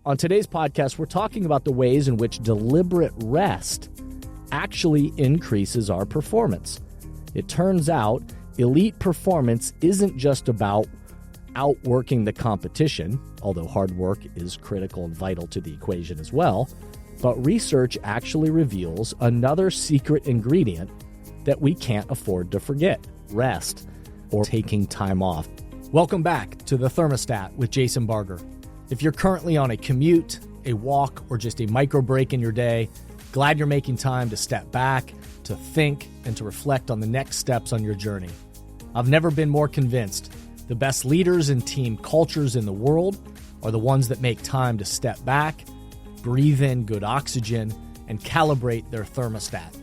On today's podcast, we're talking about the ways in which deliberate rest actually increases our performance. It turns out elite performance isn't just about outworking the competition, although hard work is critical and vital to the equation as well, but research actually reveals another secret ingredient that we can't afford to forget: rest, or taking time off. Welcome back to The Thermostat with Jason Barger. If you're currently on a commute, a walk, or just a micro break in your day, glad you're making time to step back, to think, and to reflect on the next steps on your journey. I've never been more convinced the best leaders and team cultures in the world are the ones that make time to step back, breathe in good oxygen, and calibrate their thermostat.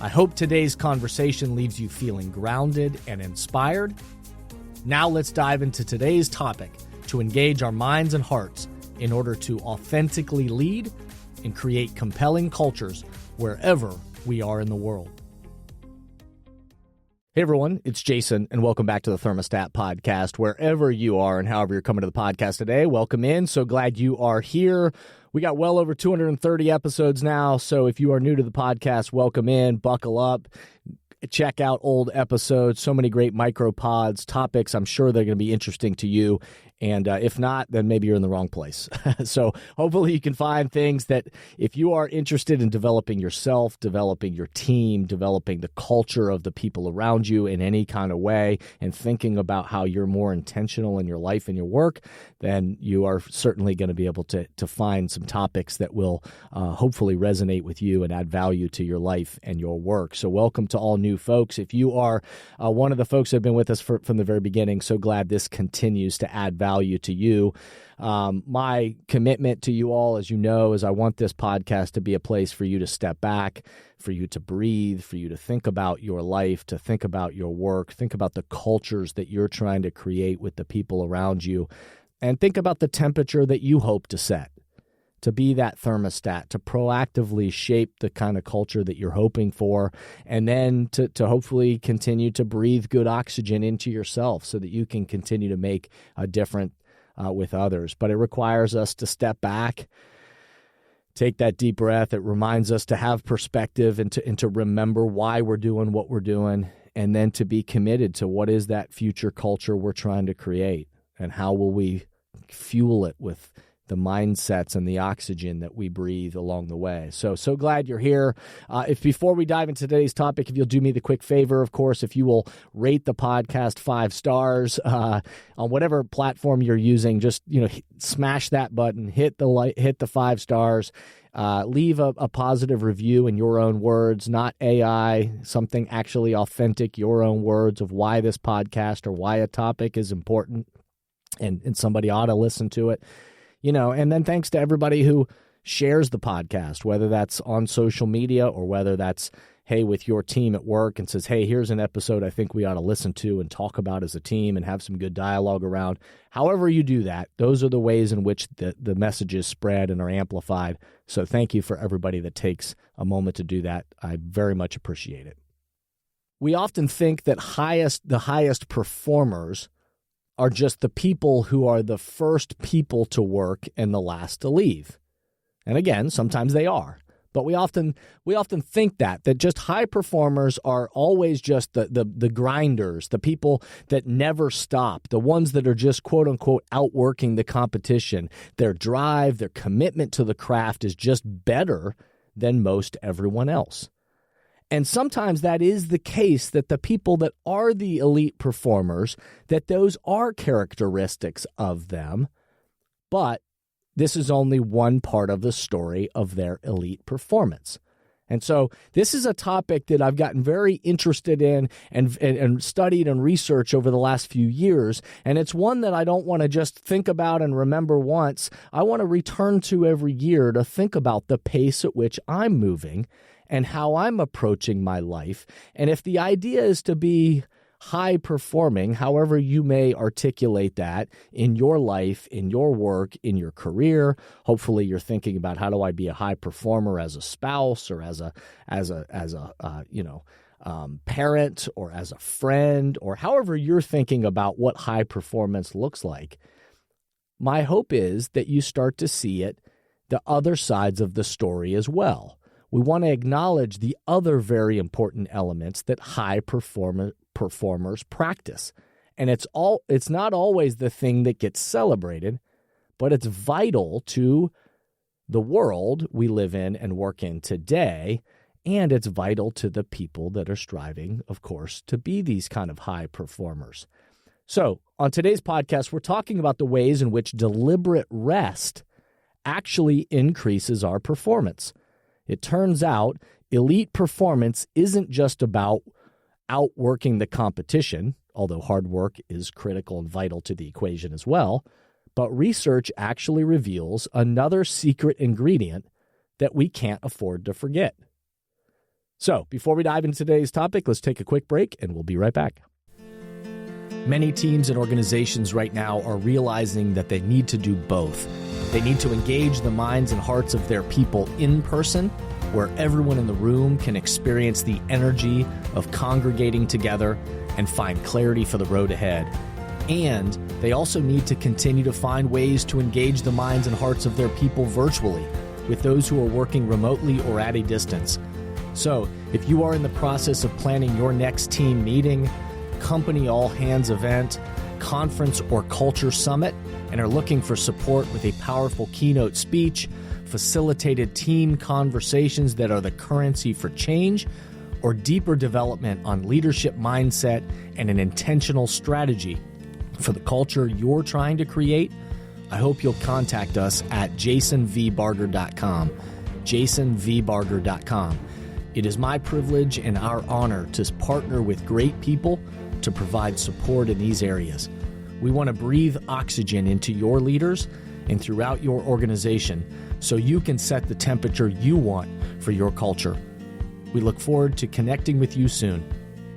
I hope today's conversation leaves you feeling grounded and inspired. Now let's dive into today's topic to engage our minds and hearts in order to authentically lead and create compelling cultures wherever we are in the world. Hey everyone, it's Jason, and welcome back to the Thermostat Podcast. Wherever you are and however you're coming to the podcast today, welcome in. So glad you are here. We got well over 230 episodes now, so if you are new to the podcast, welcome in, buckle up. Check out old episodes, so many great micropods, topics. I'm sure they're going to be interesting to you. And if not, then maybe you're in the wrong place. So hopefully you can find things that if you are interested in developing yourself, developing your team, developing the culture of the people around you in any kind of way, and thinking about how you're more intentional in your life and your work, then you are certainly going to be able to find some topics that will hopefully resonate with you and add value to your life and your work. So welcome to all new folks. If you are one of the folks that have been with us from the very beginning, so glad this continues to add value to you. My commitment to you all, as you know, is I want this podcast to be a place for you to step back, for you to breathe, for you to think about your life, to think about your work, think about the cultures that you're trying to create with the people around you, and think about the temperature that you hope to set, to be that thermostat, to proactively shape the kind of culture that you're hoping for, and then to hopefully continue to breathe good oxygen into yourself so that you can continue to make a difference with others. But it requires us to step back, take that deep breath. It reminds us to have perspective and to remember why we're doing what we're doing, and then to be committed to what is that future culture we're trying to create, and how will we fuel it with the mindsets and the oxygen that we breathe along the way. So glad you're here. Before we dive into today's topic, if you'll do me the quick favor, of course, if you will rate the podcast 5 stars on whatever platform you're using, just smash that button, hit the 5 stars. Leave a positive review in your own words, not AI, something actually authentic, your own words of why this podcast or why a topic is important and somebody ought to listen to it. And then thanks to everybody who shares the podcast, whether that's on social media or whether that's, hey, with your team at work and says, hey, here's an episode I think we ought to listen to and talk about as a team and have some good dialogue around. However you do that, those are the ways in which the messages spread and are amplified. So thank you for everybody that takes a moment to do that. I very much appreciate it. We often think that the highest performers are just the people who are the first people to work and the last to leave. And again, sometimes they are. But we often think that just high performers are always just the grinders, the people that never stop, the ones that are just quote unquote outworking the competition. Their drive, their commitment to the craft is just better than most everyone else. And sometimes that is the case, that the people that are the elite performers, that those are characteristics of them, but this is only one part of the story of their elite performance. And so this is a topic that I've gotten very interested in and studied and researched over the last few years. And it's one that I don't want to just think about and remember once. I want to return to every year to think about the pace at which I'm moving and how I'm approaching my life. And if the idea is to be high performing, however you may articulate that in your life, in your work, in your career, hopefully you're thinking about how do I be a high performer as a spouse or as a parent or as a friend, or however you're thinking about what high performance looks like. my hope is that you start to see the other sides of the story as well. We want to acknowledge the other very important elements that high performers practice. And it's not always the thing that gets celebrated, but it's vital to the world we live in and work in today. And it's vital to the people that are striving, of course, to be these kind of high performers. So on today's podcast, we're talking about the ways in which deliberate rest actually increases our performance. It turns out elite performance isn't just about outworking the competition, although hard work is critical and vital to the equation as well, but research actually reveals another secret ingredient that we can't afford to forget. So before we dive into today's topic, let's take a quick break and we'll be right back. Many teams and organizations right now are realizing that they need to do both. They need to engage the minds and hearts of their people in person, where everyone in the room can experience the energy of congregating together and find clarity for the road ahead. And they also need to continue to find ways to engage the minds and hearts of their people virtually, with those who are working remotely or at a distance. So, if you are in the process of planning your next team meeting, company all-hands event, conference or culture summit, and are looking for support with a powerful keynote speech, facilitated team conversations that are the currency for change, or deeper development on leadership mindset and an intentional strategy for the culture you're trying to create, I hope you'll contact us at jasonvbarger.com, jasonvbarger.com. It is my privilege and our honor to partner with great people to provide support in these areas. We want to breathe oxygen into your leaders and throughout your organization so you can set the temperature you want for your culture. We look forward to connecting with you soon.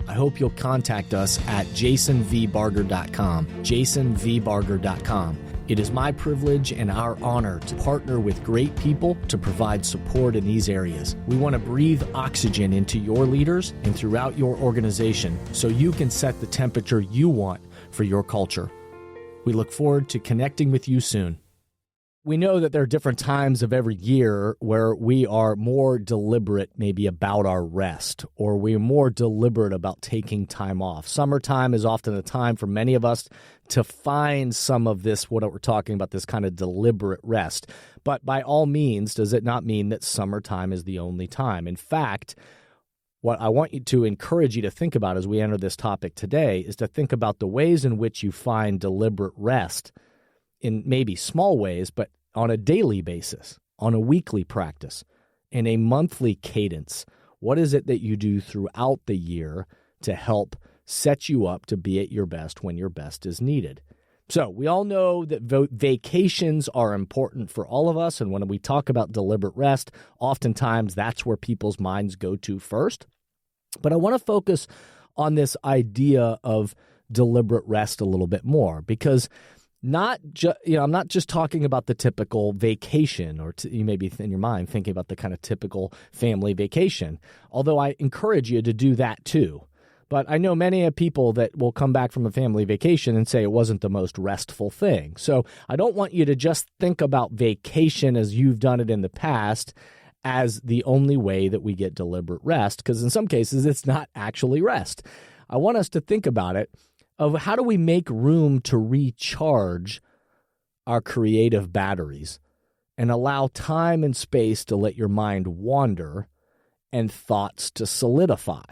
I hope you'll contact us at jasonvbarger.com, jasonvbarger.com. It is my privilege and our honor to partner with great people to provide support in these areas. We want to breathe oxygen into your leaders and throughout your organization so you can set the temperature you want for your culture. We look forward to connecting with you soon. We know that there are different times of every year where we are more deliberate maybe about our rest, or we're more deliberate about taking time off. Summertime is often a time for many of us to find some of this, what we're talking about, this kind of deliberate rest. But by all means, does it not mean that summertime is the only time? In fact, what I want you to encourage you to think about as we enter this topic today is to think about the ways in which you find deliberate rest in maybe small ways, but on a daily basis, on a weekly practice, in a monthly cadence. What is it that you do throughout the year to help set you up to be at your best when your best is needed? So we all know that vacations are important for all of us, and when we talk about deliberate rest, oftentimes that's where people's minds go to first. But I want to focus on this idea of deliberate rest a little bit more, because I'm not just talking about the typical vacation, or you may be in your mind thinking about the kind of typical family vacation, although I encourage you to do that too. But I know many people that will come back from a family vacation and say it wasn't the most restful thing. So I don't want you to just think about vacation as you've done it in the past as the only way that we get deliberate rest, because in some cases it's not actually rest. I want us to think about it of how do we make room to recharge our creative batteries and allow time and space to let your mind wander and thoughts to solidify.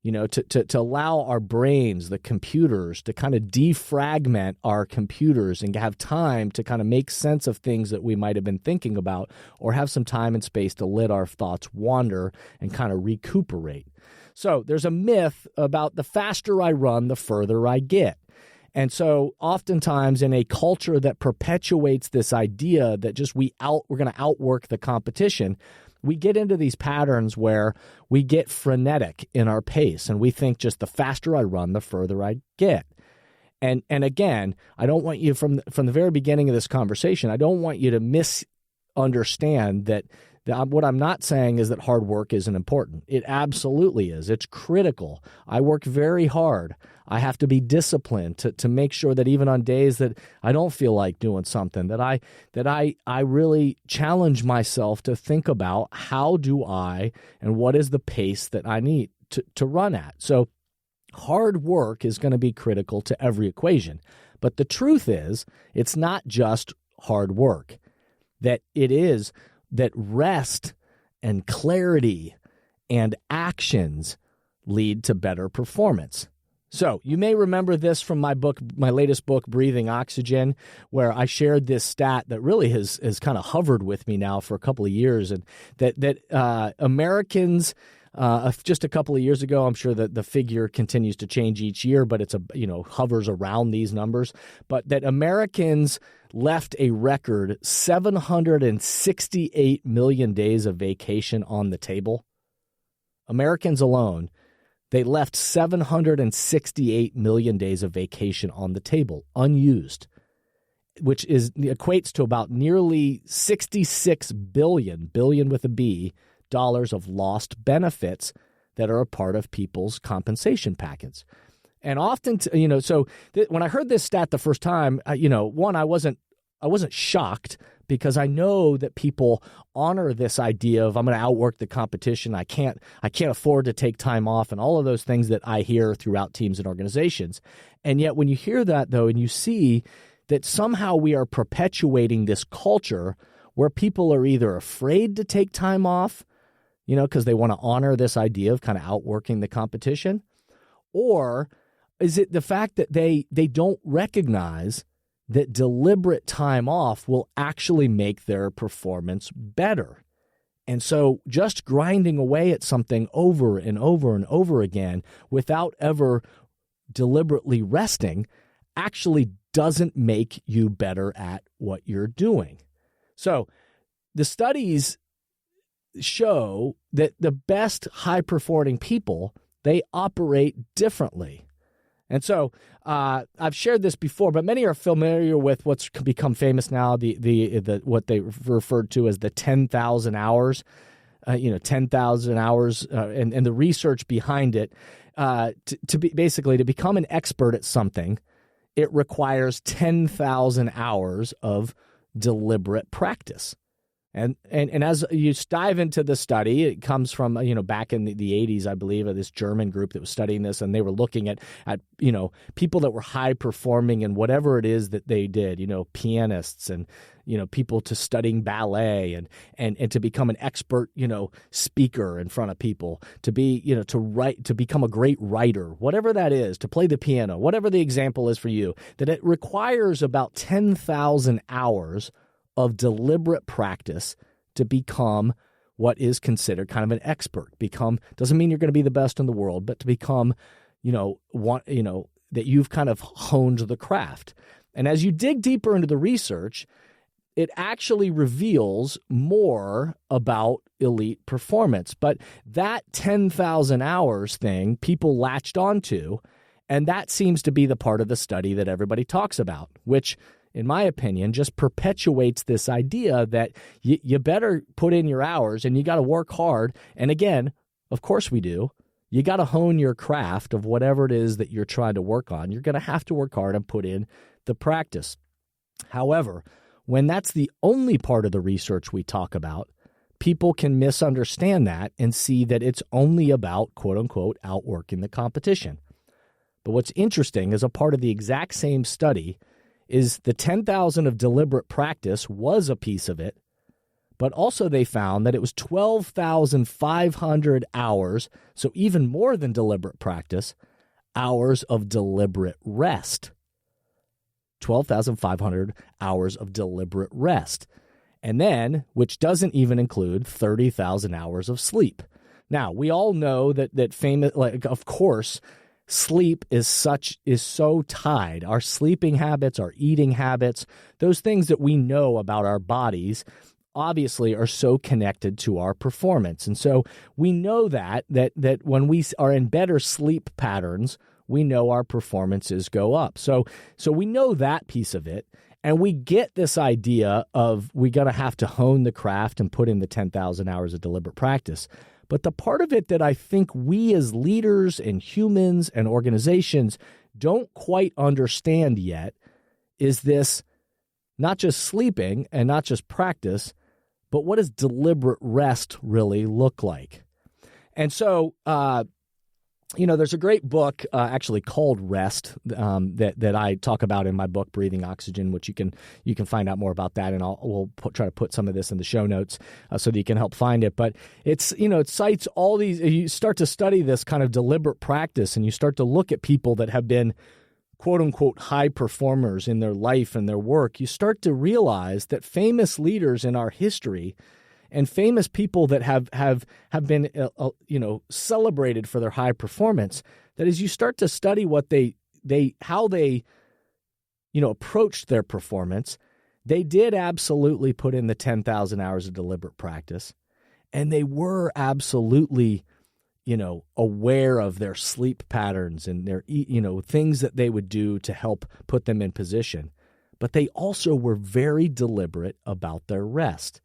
You know, to allow our brains, the computers, to kind of defragment our computers and have time to kind of make sense of things that we might have been thinking about, or have some time and space to let our thoughts wander and kind of recuperate. So there's a myth about the faster I run, the further I get. And so oftentimes in a culture that perpetuates this idea that just we're going to outwork the competition, we get into these patterns where we get frenetic in our pace, and we think just the faster I run, the further I get. And again, I don't want you from the very beginning of this conversation, I don't want you to misunderstand that What I'm not saying is that hard work isn't important. It absolutely is. It's critical. I work very hard. I have to be disciplined to make sure that even on days that I don't feel like doing something, that I really challenge myself to think about how do I and what is the pace that I need to run at. So hard work is going to be critical to every equation. But the truth is, it's not just hard work. That it is that rest and clarity and actions lead to better performance. So you may remember this from my latest book, Breathing Oxygen, where I shared this stat that really has kind of hovered with me now for a couple of years, and that Americans, just a couple of years ago, I'm sure that the figure continues to change each year, but it's hovers around these numbers, but that Americans left a record 768 million days of vacation on the table. Americans alone, they left 768 million days of vacation on the table, unused, which equates to about nearly 66 billion with a B, dollars of lost benefits that are a part of people's compensation packets. And often, when I heard this stat the first time, one, I wasn't shocked because I know that people honor this idea of I'm going to outwork the competition. I can't afford to take time off and all of those things that I hear throughout teams and organizations. And yet when you hear that, though, and you see that somehow we are perpetuating this culture where people are either afraid to take time off, because they want to honor this idea of kind of outworking the competition, or is it the fact that they don't recognize that deliberate time off will actually make their performance better? And so just grinding away at something over and over and over again without ever deliberately resting actually doesn't make you better at what you're doing. So the studies show that the best high-performing people, they operate differently. And so I've shared this before, but many are familiar with what's become famous now, the what they referred to as the 10,000 hours, 10,000 hours, and the research behind it. To become an expert at something, it requires 10,000 hours of deliberate practice. And as you dive into the study, it comes from, back in the 80s, I believe, of this German group that was studying this, and they were looking at people that were high performing in whatever it is that they did, pianists and, people to studying ballet and to become an expert, speaker in front of people, to be, to write, to become a great writer, whatever that is, to play the piano, whatever the example is for you, that it requires about 10,000 hours of deliberate practice to become what is considered kind of an expert. Doesn't mean you're going to be the best in the world, but to become, that you've kind of honed the craft. And as you dig deeper into the research, it actually reveals more about elite performance. But that 10,000 hours thing, people latched onto, and that seems to be the part of the study that everybody talks about, which, in my opinion, just perpetuates this idea that you better put in your hours and you got to work hard. And again, of course we do. You got to hone your craft of whatever it is that you're trying to work on. You're going to have to work hard and put in the practice. However, when that's the only part of the research we talk about, people can misunderstand that and see that it's only about, quote unquote, outworking the competition. But what's interesting is a part of the exact same study is the 10,000 of deliberate practice was a piece of it, but also they found that it was 12,500 hours, so even more than deliberate practice, hours of deliberate rest. 12,500 hours of deliberate rest. And then, which doesn't even include 30,000 hours of sleep. Now, we all know that famous, of course, sleep is so tied. Our sleeping habits, our eating habits, those things that we know about our bodies obviously are so connected to our performance. And so we know that when we are in better sleep patterns, we know our performances go up. So we know that piece of it. And we get this idea of we got to have to hone the craft and put in the 10,000 hours of deliberate practice. But the part of it that I think we as leaders and humans and organizations don't quite understand yet is this, not just sleeping and not just practice, but what does deliberate rest really look like? And so, there's a great book actually called Rest that I talk about in my book, Breathing Oxygen, which you can find out more about that, and we'll try to put some of this in the show notes so that you can help find it. But it cites all these. You start to study this kind of deliberate practice, and you start to look at people that have been quote unquote high performers in their life and their work. You start to realize that famous leaders in our history and famous people that have been celebrated for their high performance, that as you start to study what how they approached their performance, they did absolutely put in the 10,000 hours of deliberate practice, and they were absolutely aware of their sleep patterns and their things that they would do to help put them in position. But they also were very deliberate about their rest.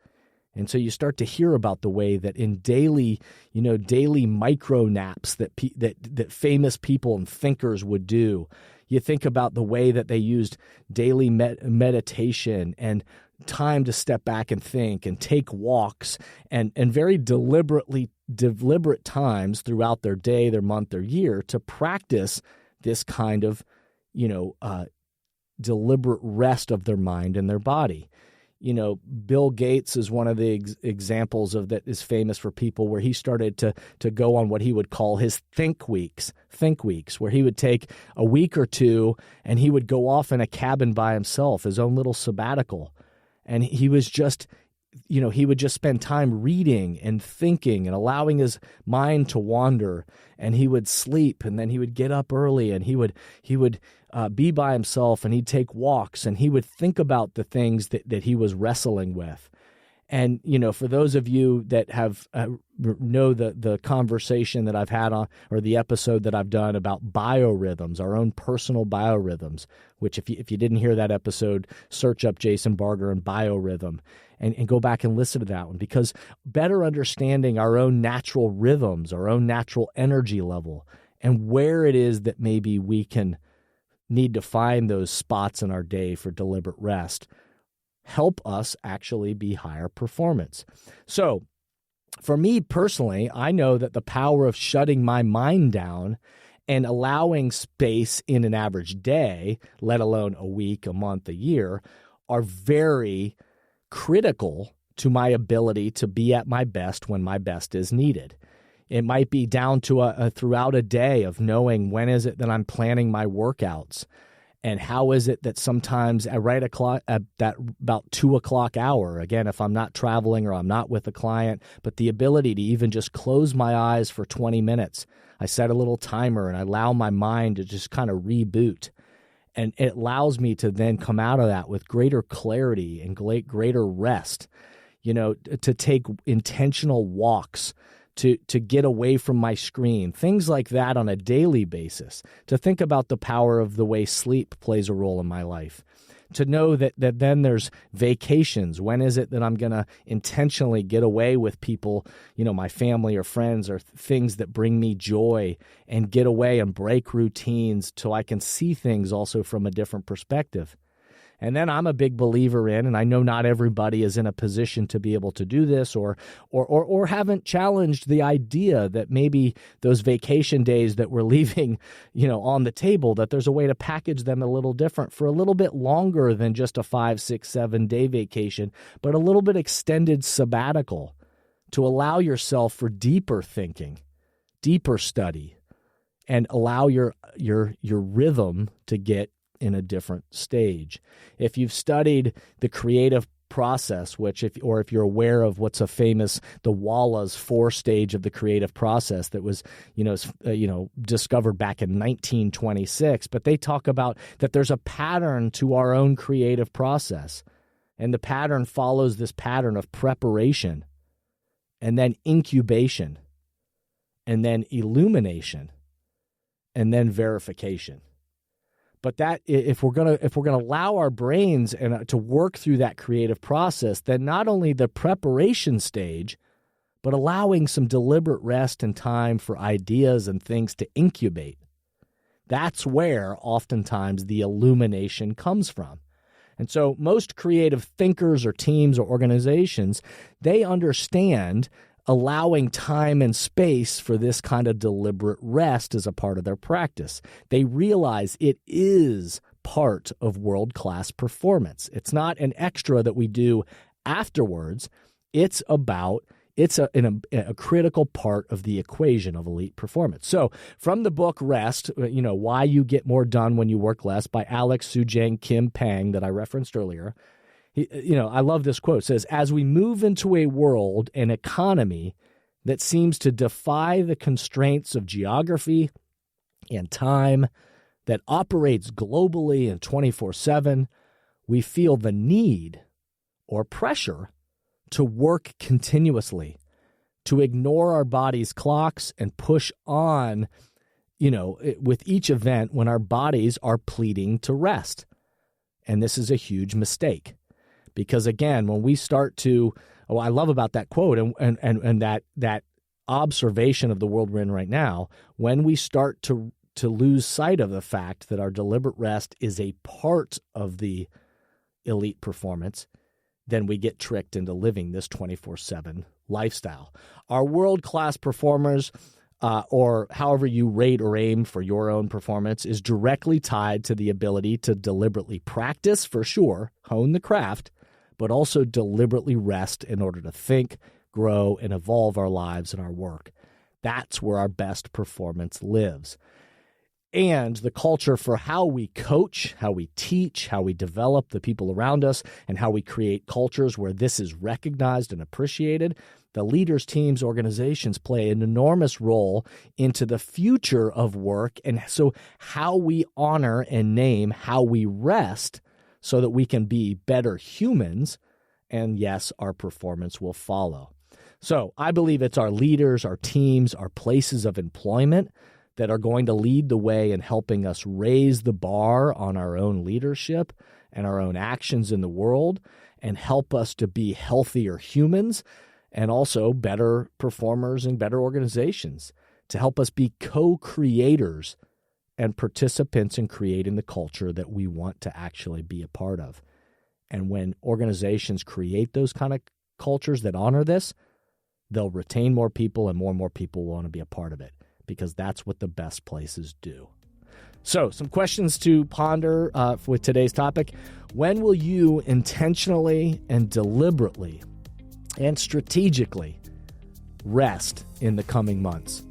And so you start to hear about the way that in daily micro naps that famous people and thinkers would do. You think about the way that they used daily meditation and time to step back and think and take walks and very deliberate times throughout their day, their month, their year to practice this kind of, deliberate rest of their mind and their body. Bill Gates is one of the examples of that is famous for people where he started to go on what he would call his think weeks, where he would take a week or two and he would go off in a cabin by himself, his own little sabbatical. And he was just, he would just spend time reading and thinking and allowing his mind to wander. And he would sleep, and then he would get up early, and he would be by himself, and he'd take walks, and he would think about the things that he was wrestling with. And, for those of you that have know the conversation that I've had on, or the episode that I've done about biorhythms, our own personal biorhythms, which if you didn't hear that episode, search up Jason Barger and biorhythm and go back and listen to that one, because better understanding our own natural rhythms, our own natural energy level, and where it is that maybe we can need to find those spots in our day for deliberate rest help us actually be higher performance. So for me personally, I know that the power of shutting my mind down and allowing space in an average day, let alone a week, a month, a year, are very critical to my ability to be at my best when my best is needed. It might be down to throughout a day of knowing when is it that I'm planning my workouts, and how is it that sometimes at that about 2 o'clock hour, again, if I'm not traveling or I'm not with a client, but the ability to even just close my eyes for 20 minutes. I set a little timer and I allow my mind to just kind of reboot. And it allows me to then come out of that with greater clarity and greater rest, to take intentional walks, to get away from my screen, things like that on a daily basis, to think about the power of the way sleep plays a role in my life, to know that then there's vacations. When is it that I'm going to intentionally get away with people, my family or friends, or things that bring me joy, and get away and break routines so I can see things also from a different perspective. And then I'm a big believer in, and I know not everybody is in a position to be able to do this, or haven't challenged the idea that maybe those vacation days that we're leaving, on the table, that there's a way to package them a little different for a little bit longer than just a 5, 6, 7 day vacation, but a little bit extended sabbatical to allow yourself for deeper thinking, deeper study, and allow your rhythm to get in a different stage. If you've studied the creative process, if you're aware of what's the Wallace 4-stage of the creative process that was, discovered back in 1926, but they talk about that there's a pattern to our own creative process, and the pattern follows this pattern of preparation, and then incubation, and then illumination, and then verification. But that if we're gonna allow our brains and to work through that creative process, then not only the preparation stage, but allowing some deliberate rest and time for ideas and things to incubate. That's where oftentimes the illumination comes from. And so most creative thinkers or teams or organizations, they understand allowing time and space for this kind of deliberate rest as a part of their practice. They realize it is part of world-class performance. It's not an extra that we do afterwards. It's a critical part of the equation of elite performance. So from the book Rest, Why You Get More Done When You Work Less by Alex Sujang Kim Pang that I referenced earlier, I love this quote. It says, as we move into a world and economy that seems to defy the constraints of geography and time, that operates globally and 24/7, we feel the need or pressure to work continuously, to ignore our body's clocks and push on, with each event when our bodies are pleading to rest. And this is a huge mistake. Because again, when we start to, I love about that quote and that observation of the world we're in right now, when we start to lose sight of the fact that our deliberate rest is a part of the elite performance, then we get tricked into living this 24/7 lifestyle. Our world-class performers, or however you rate or aim for your own performance, is directly tied to the ability to deliberately practice, for sure, hone the craft, but also deliberately rest in order to think, grow, and evolve our lives and our work. That's where our best performance lives. And the culture for how we coach, how we teach, how we develop the people around us, and how we create cultures where this is recognized and appreciated, the leaders, teams, organizations play an enormous role into the future of work, and so how we honor and name how we rest so that we can be better humans, and yes, our performance will follow. So I believe it's our leaders, our teams, our places of employment that are going to lead the way in helping us raise the bar on our own leadership and our own actions in the world, and help us to be healthier humans and also better performers and better organizations, to help us be co-creators and participants in creating the culture that we want to actually be a part of. And when organizations create those kind of cultures that honor this, they'll retain more people, and more people will want to be a part of it, because that's what the best places do. So some questions to ponder with today's topic. When will you intentionally and deliberately and strategically rest in the coming months?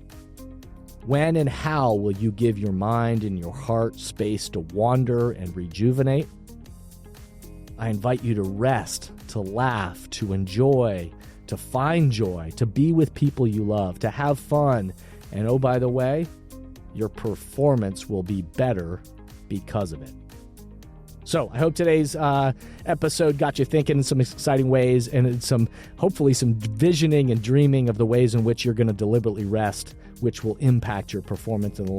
When and how will you give your mind and your heart space to wander and rejuvenate? I invite you to rest, to laugh, to enjoy, to find joy, to be with people you love, to have fun. And oh, by the way, your performance will be better because of it. So I hope today's episode got you thinking in some exciting ways, and hopefully some visioning and dreaming of the ways in which you're going to deliberately rest, which will impact your performance in the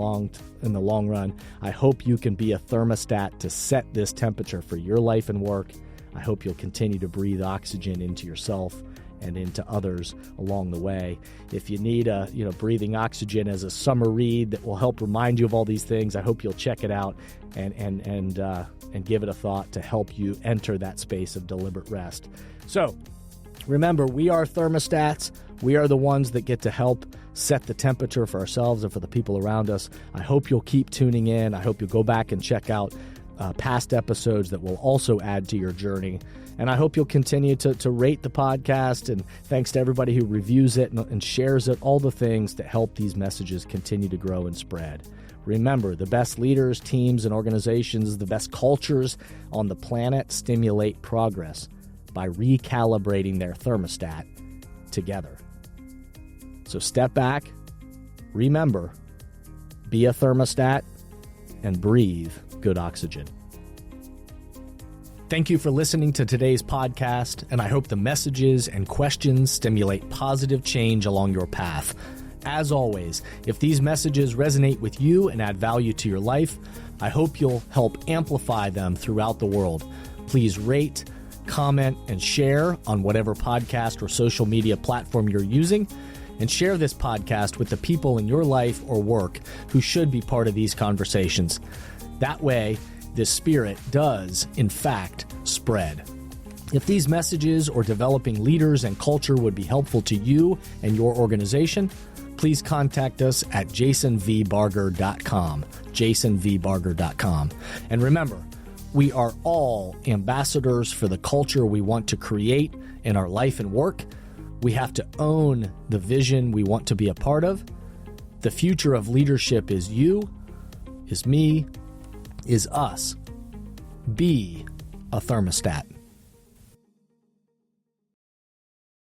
long run. I hope you can be a thermostat to set this temperature for your life and work. I hope you'll continue to breathe oxygen into yourself and into others along the way. If you need breathing oxygen as a summer read that will help remind you of all these things, I hope you'll check it out and give it a thought to help you enter that space of deliberate rest. So remember, we are thermostats. We are the ones that get to help set the temperature for ourselves and for the people around us. I hope you'll keep tuning in. I hope you'll go back and check out past episodes that will also add to your journey. And I hope you'll continue to rate the podcast. And thanks to everybody who reviews it and shares it, all the things that help these messages continue to grow and spread. Remember, the best leaders, teams, and organizations, the best cultures on the planet stimulate progress by recalibrating their thermostat together. So step back, remember, be a thermostat, and breathe good oxygen. Thank you for listening to today's podcast, and I hope the messages and questions stimulate positive change along your path. As always, if these messages resonate with you and add value to your life, I hope you'll help amplify them throughout the world. Please rate, comment, and share on whatever podcast or social media platform you're using, and share this podcast with the people in your life or work who should be part of these conversations. That way, this spirit does, in fact, spread. If these messages or developing leaders and culture would be helpful to you and your organization, please contact us at jasonvbarger.com, jasonvbarger.com. And remember, we are all ambassadors for the culture we want to create in our life and work. We have to own the vision we want to be a part of. The future of leadership is you, is me, is us. Be a thermostat.